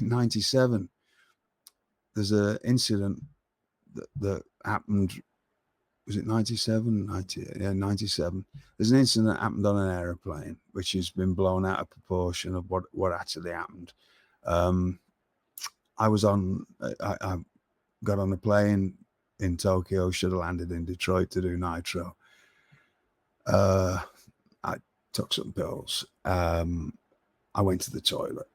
'97. There's an incident that happened. Was it 97? 97. There's an incident that happened on an aeroplane, which has been blown out of proportion of what actually happened. I got on a plane in Tokyo, should have landed in Detroit to do Nitro. I took some pills. I went to the toilet.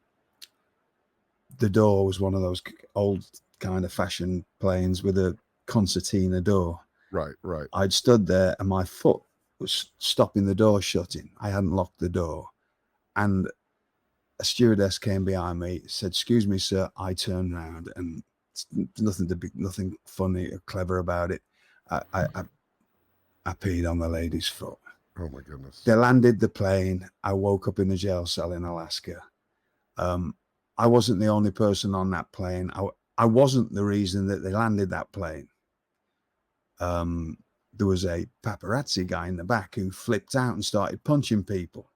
The door was one of those old kind of fashioned planes with a concertina door. Right. I'd stood there and my foot was stopping the door shutting. I hadn't locked the door. And a stewardess came behind me, said, "Excuse me, sir." I turned around, and nothing funny or clever about it. I peed on the lady's foot. Oh my goodness. They landed the plane. I woke up in a jail cell in Alaska. I wasn't the only person on that plane. I wasn't the reason that they landed that plane. There was a paparazzi guy in the back who flipped out and started punching people.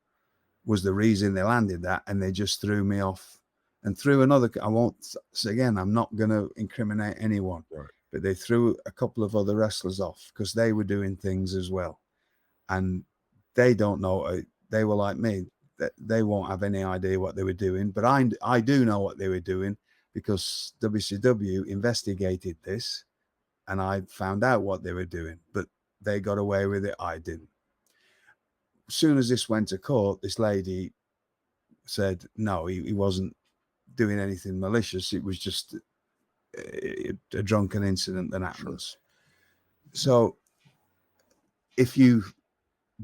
Was the reason they landed that, and they just threw me off and threw another. I won't say again. I'm not going to incriminate anyone, right. But they threw a couple of other wrestlers off because they were doing things as well, and they don't know. They were like me. They won't have any idea what they were doing, but I do know what they were doing because WCW investigated this, and I found out what they were doing. But they got away with it. I didn't. As soon as this went to court, this lady said, no, he wasn't doing anything malicious. It was just a drunken incident that happens. Sure. So if you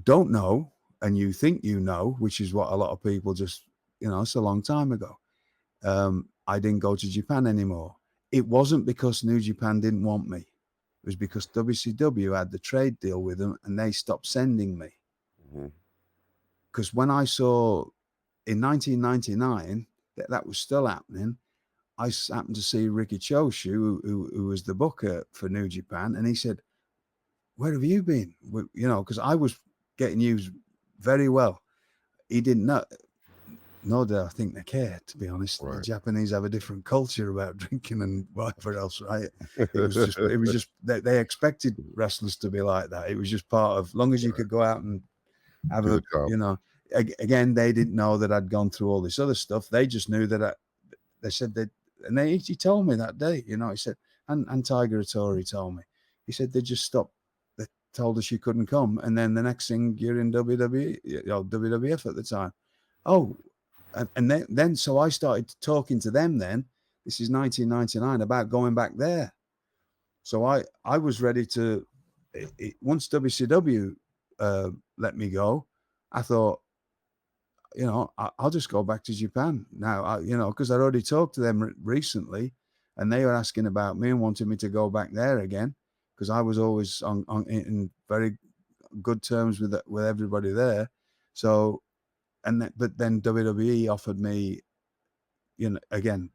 don't know and you think you know, which is what a lot of people just, it's a long time ago. I didn't go to Japan anymore. It wasn't because New Japan didn't want me. It was because WCW had the trade deal with them and they stopped sending me. Because when I saw in 1999 that was still happening, I happened to see Ricky Choshu, who was the booker for New Japan, and he said, "Where have you been?" Because I was getting used very well. He didn't know. Nor did I think they cared, to be honest. Right. The Japanese have a different culture about drinking and whatever else, right? It was just they expected wrestlers to be like that. It was just part of, long as you could go out and have again, they didn't know that I'd gone through all this other stuff. They just knew that they said that, and he told me that day, he said, and Tiger Hattori told me, he said, they just stopped. They told us you couldn't come. And then the next thing, you're in WWE, WWF at the time. Oh, and then so I started talking to them then, this is 1999, about going back there. So I was ready to, once WCW let me go, I thought, I'll just go back to Japan now, because I'd already talked to them recently and they were asking about me and wanted me to go back there again because I was always in very good terms with everybody there. So, but then WWE offered me, again,